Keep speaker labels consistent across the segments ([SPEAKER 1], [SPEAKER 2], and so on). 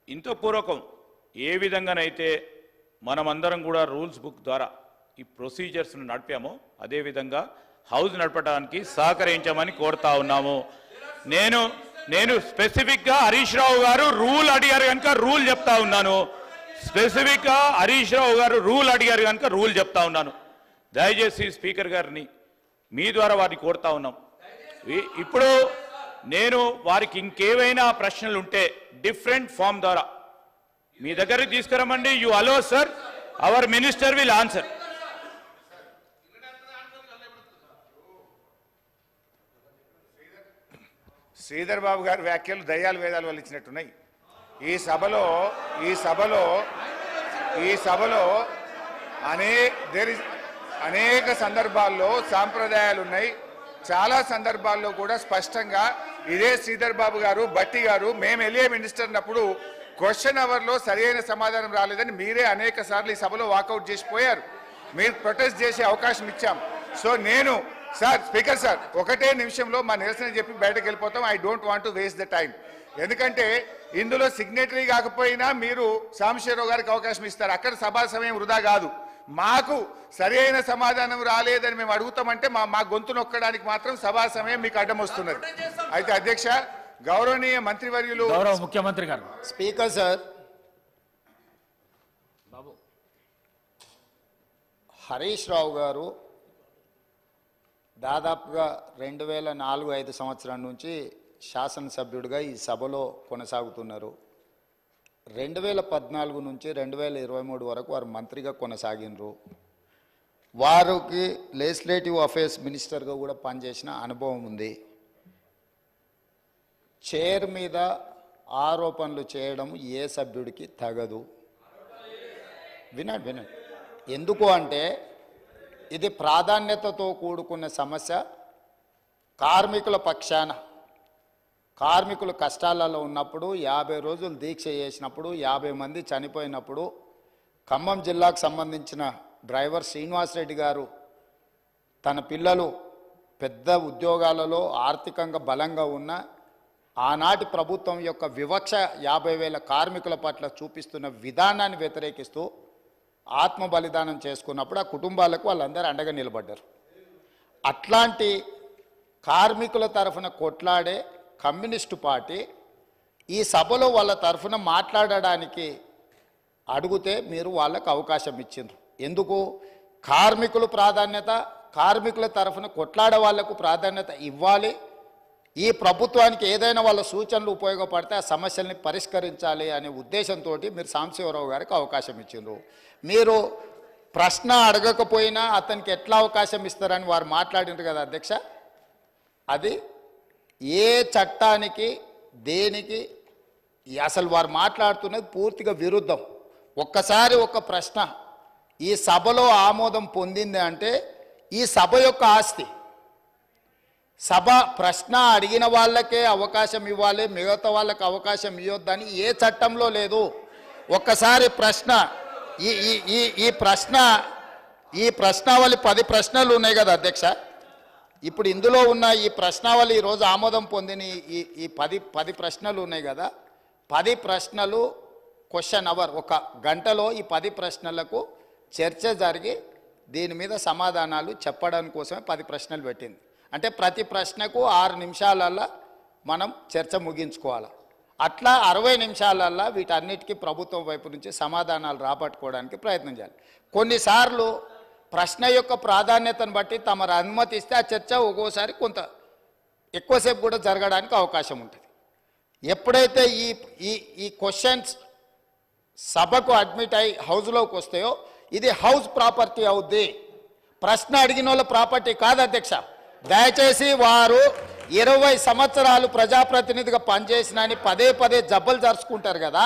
[SPEAKER 1] ఇంతపూర్వకం ఏ విధంగానైతే మనమందరం కూడా రూల్స్ బుక్ ద్వారా ఈ ప్రొసీజర్స్ను నడిపామో అదేవిధంగా హౌస్ నడపడానికి సహకరించమని కోరుతా ఉన్నాము. నేను స్పెసిఫిక్గా హరీష్ రావు గారు రూల్ అడిగారు కనుక రూల్ చెప్తా ఉన్నాను. స్పెసిఫిక్గా హరీష్ రావు గారు రూల్ అడిగారు కనుక రూల్ చెప్తా ఉన్నాను. దయచేసి స్పీకర్ గారిని మీ ద్వారా వారిని కోరుతా ఉన్నాం. ఇప్పుడు నేను వారికి ఇంకేవైనా ప్రశ్నలు ఉంటే డిఫరెంట్ ఫామ్ ద్వారా మీ దగ్గరికి తీసుకురమ్మండి. You allow sir, our minister will answer.
[SPEAKER 2] Sridhar Babu గారి వ్యాఖ్యలు దయ్యాలు వేదాలు వల్ల ఇచ్చినట్టున్నాయి. ఈ సభలో అనేక సందర్భాల్లో సాంప్రదాయాలు ఉన్నాయి. చాలా సందర్భాల్లో కూడా స్పష్టంగా ఇదే శ్రీధర్ బాబు గారు, భట్టి గారు మేము ఎల్ఏ మినిస్టర్ అన్నప్పుడు క్వశ్చన్ అవర్లో సరైన సమాధానం రాలేదని మీరే అనేక సార్లు ఈ సభలో వాకౌట్ చేసిపోయారు. మీరు ప్రొటెస్ట్ చేసే అవకాశం ఇచ్చాం. సో నేను సార్, స్పీకర్ సార్, ఒకటే నిమిషంలో మా నిరసన చెప్పి బయటకు వెళ్ళిపోతాం. I don't want to waste the time. ఎందుకంటే ఇందులో సిగ్నేటరీ కాకపోయినా మీరు సాంబశివరావు గారికి అవకాశం ఇస్తారు. అక్కడ సభా సమయం వృధా కాదు. మాకు సరైన సమాధానం రాలేదని మేము అడుగుతామంటే మా గొంతు నొక్కడానికి మాత్రం సభా సమయం మీకు అడ్డం వస్తున్నది. అయితే అధ్యక్ష, గౌరవనీయ మంత్రివర్యులు,
[SPEAKER 3] గౌరవ ముఖ్యమంత్రి గారు,
[SPEAKER 4] స్పీకర్ సార్, హరీష్ రావు గారు దాదాపుగా 2004-05 సంవత్సరం నుంచి శాసనసభ్యుడిగా ఈ సభలో కొనసాగుతున్నారు. 2014 నుంచి 2023 వరకు వారు మంత్రిగా కొనసాగినరు. వారికి లెజిస్లేటివ్ అఫేర్స్ మినిస్టర్గా కూడా పనిచేసిన అనుభవం ఉంది. చైర్ మీద ఆరోపణలు చేయడం ఏ సభ్యుడికి తగదు. వినండి. ఎందుకు అంటే ఇది ప్రాధాన్యతతో కూడుకున్న సమస్య. కార్మికుల పక్షాన కార్మికులు కష్టాలలో ఉన్నప్పుడు 50 రోజులు దీక్ష చేసినప్పుడు 50 మంది చనిపోయినప్పుడు ఖమ్మం జిల్లాకు సంబంధించిన డ్రైవర్ శ్రీనివాసరెడ్డి గారు తన పిల్లలు పెద్ద ఉద్యోగాలలో ఆర్థికంగా బలంగా ఉన్న ఆనాటి ప్రభుత్వం యొక్క వివక్ష 50,000 కార్మికుల పట్ల చూపిస్తున్న విధానాన్ని వ్యతిరేకిస్తూ ఆత్మ బలిదానం చేసుకున్నప్పుడు ఆ కుటుంబాలకు వాళ్ళందరూ అండగా నిలబడ్డారు. అట్లాంటి కార్మికుల తరఫున కొట్లాడే కమ్యూనిస్టు పార్టీ ఈ సభలో వాళ్ళ తరఫున మాట్లాడడానికి అడిగితే మీరు వాళ్ళకు అవకాశం ఇచ్చిండ్రు. ఎందుకు? కార్మికులు ప్రాధాన్యత, కార్మికుల తరఫున కొట్లాడే వాళ్లకు ప్రాధాన్యత ఇవ్వాలి. ఈ ప్రభుత్వానికి ఏదైనా వాళ్ళ సూచనలు ఉపయోగపడితే ఆ సమస్యల్ని పరిష్కరించాలి అనే ఉద్దేశంతో మీరు సాంబశివరావు గారికి అవకాశం ఇచ్చిండ్రు. మీరు ప్రశ్న అడగకపోయినా అతనికి ఎట్లా అవకాశం ఇస్తారని వారు మాట్లాడినారు కదా అధ్యక్ష. అది ఏ చట్టానికి దేనికి అసలు వారు మాట్లాడుతున్నది పూర్తిగా విరుద్ధం. ఒక్కసారి ఒక ప్రశ్న ఈ సభలో ఆమోదం పొందింది అంటే ఈ సభ యొక్క ఆస్తి. సభ ప్రశ్న అడిగిన వాళ్ళకే అవకాశం ఇవ్వాలి, మిగతా వాళ్ళకి అవకాశం ఇవ్వద్దని ఏ చట్టంలో లేదు. ఒక్కసారి ప్రశ్న ఈ ప్రశ్నావళి 10 ప్రశ్నలు ఉన్నాయి కదా అధ్యక్ష. ఇప్పుడు ఇందులో ఉన్న ఈ ప్రశ్నావళి ఈరోజు ఆమోదం పొందిన ఈ 10 ప్రశ్నలు ఉన్నాయి కదా. 10 ప్రశ్నలు క్వశ్చన్ అవర్, 1 గంటలో ఈ 10 ప్రశ్నలకు చర్చ జరిగి దీని మీద సమాధానాలు చెప్పడానికి కోసమే 10 ప్రశ్నలు పెట్టింది. అంటే ప్రతి ప్రశ్నకు 6 నిమిషాలల్లో మనం చర్చ ముగించుకోవాలి. అట్లా 60 నిమిషాలల్లో వీటన్నిటికీ ప్రభుత్వం వైపు నుంచి సమాధానాలు రాబట్టుకోవడానికి ప్రయత్నం చేయాలి. కొన్నిసార్లు ప్రశ్న యొక్క ప్రాధాన్యతను బట్టి తమరు అనుమతిస్తే ఆ చర్చ ఒక్కోసారి కొంత ఎక్కువసేపు కూడా జరగడానికి అవకాశం ఉంటుంది. ఎప్పుడైతే ఈ క్వశ్చన్స్ సభకు అడ్మిట్ అయి హౌస్లోకి వస్తాయో ఇది హౌస్ ప్రాపర్టీ అవుద్ది, ప్రశ్న అడిగిన వాళ్ళ ప్రాపర్టీ కాదు అధ్యక్ష. దయచేసి వారు 20 సంవత్సరాలు ప్రజాప్రతినిధిగా పనిచేసినని పదే జబ్బలు జరుచుకుంటారు కదా.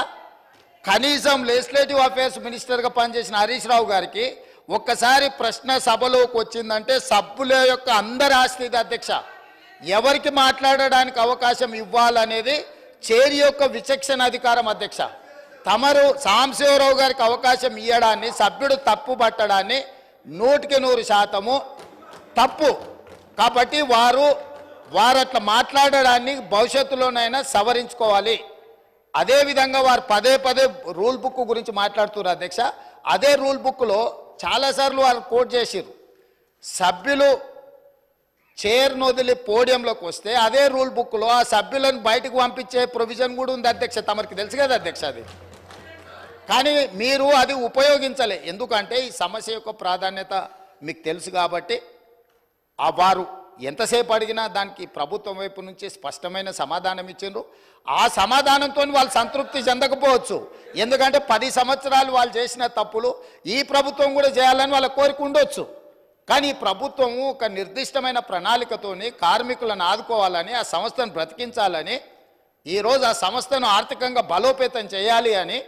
[SPEAKER 4] కనీసం లెజిస్లేటివ్ అఫేర్స్ మినిస్టర్గా పనిచేసిన హరీష్ రావు గారికి ఒక్కసారి ప్రశ్న సభలోకి వచ్చిందంటే సభ్యుల యొక్క అందరి ఆస్తి అధ్యక్ష. ఎవరికి మాట్లాడడానికి అవకాశం ఇవ్వాలనేది చైర్ యొక్క విచక్షణ అధికారం అధ్యక్ష. తమరు సాంబశివరావు గారికి అవకాశం ఇవ్వడాన్ని సభ్యుడు తప్పు పట్టడాన్ని 100% తప్పు. కాబట్టి వారు అట్లా మాట్లాడడాన్ని భవిష్యత్తులోనైనా సవరించుకోవాలి. అదేవిధంగా వారు పదే పదే రూల్ బుక్ గురించి మాట్లాడుతున్నారు అధ్యక్ష. అదే రూల్ బుక్లో చాలాసార్లు వారు కోట్ చేసిర్రు. సభ్యులు చైర్ను వదిలి పోడియంలోకి వస్తే అదే రూల్ బుక్లో ఆ సభ్యులను బయటకు పంపించే ప్రొవిజన్ కూడా ఉంది అధ్యక్ష. తమరికి తెలుసు కదా అధ్యక్ష అది. కానీ మీరు అది ఉపయోగించలే. ఎందుకంటే ఈ సమస్య యొక్క ప్రాధాన్యత మీకు తెలుసు కాబట్టి వారు ఎంతసేపు అడిగినా దానికి ప్రభుత్వం వైపు నుంచి స్పష్టమైన సమాధానం ఇచ్చిండ్రు. ఆ సమాధానంతో వాళ్ళు సంతృప్తి చెందకపోవచ్చు. ఎందుకంటే 10 సంవత్సరాలు వాళ్ళు చేసిన తప్పులు ఈ ప్రభుత్వం కూడా చేయాలని వాళ్ళ కోరిక ఉండొచ్చు. కానీ ఈ ప్రభుత్వం ఒక నిర్దిష్టమైన ప్రణాళికతోని కార్మికులను ఆదుకోవాలని, ఆ సంస్థను బ్రతికించాలని, ఈరోజు ఆ సంస్థను ఆర్థికంగా బలోపేతం చేయాలి అని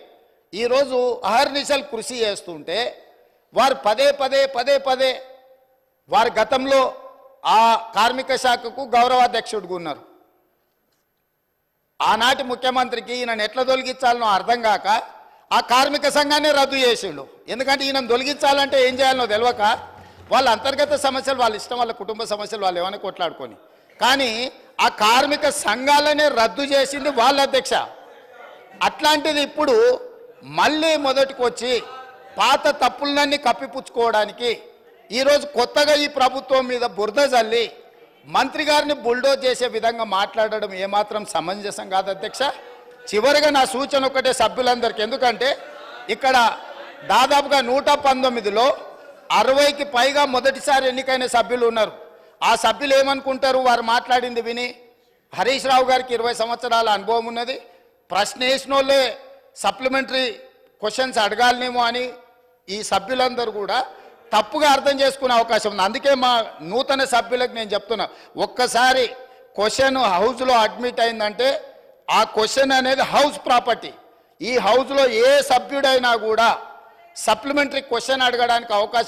[SPEAKER 4] ఈరోజు అహర్నిశలు కృషి చేస్తుంటే వారు పదే పదే వారి గతంలో ఆ కార్మిక శాఖకు గౌరవాధ్యక్షుడిగా ఉన్నారు. ఆనాటి ముఖ్యమంత్రికి ఈయనను ఎట్లా తొలగించాలనో అర్థం కాక ఆ కార్మిక సంఘాన్ని రద్దు చేసిండు. ఎందుకంటే ఈయనను తొలగించాలంటే ఏం చేయాలనో తెలియక వాళ్ళ అంతర్గత సమస్యలు వాళ్ళ ఇష్టం, వాళ్ళ కుటుంబ సమస్యలు వాళ్ళు ఏమైనా కొట్లాడుకొని, కానీ ఆ కార్మిక సంఘాలనే రద్దు చేసింది వాళ్ళ అధ్యక్ష. అట్లాంటిది ఇప్పుడు మళ్ళీ మొదటికి వచ్చి పాత తప్పులన్నీ కప్పిపుచ్చుకోవడానికి ఈరోజు కొత్తగా ఈ ప్రభుత్వం మీద బురద జల్లి మంత్రి గారిని బుల్డోజ్ చేసే విధంగా మాట్లాడడం ఏమాత్రం సమంజసం కాదు అధ్యక్ష. చివరిగా నా సూచన ఒకటే సభ్యులందరికీ, ఎందుకంటే ఇక్కడ దాదాపుగా 119లో 60కి పైగా మొదటిసారి ఎన్నికైన సభ్యులు ఉన్నారు. ఆ సభ్యులు ఏమనుకుంటారు వారు మాట్లాడింది విని? హరీష్ రావు గారికి 20 సంవత్సరాల అనుభవం ఉన్నది, ప్రశ్న వేసిన వాళ్ళే సప్లిమెంటరీ క్వశ్చన్స్ అడగాలనేమో అని ఈ సభ్యులందరూ కూడా తప్పుగా అర్థం చేసుకునే అవకాశం ఉంది. అందుకే మా నూతన సభ్యులకు నేను చెప్తున్నా, ఒక్కసారి క్వశ్చన్ హౌస్లో అడ్మిట్ అయిందంటే ఆ క్వశ్చన్ అనేది హౌస్ ప్రాపర్టీ. ఈ హౌస్లో ఏ సభ్యుడైనా కూడా సప్లిమెంటరీ క్వశ్చన్ అడగడానికి అవకాశం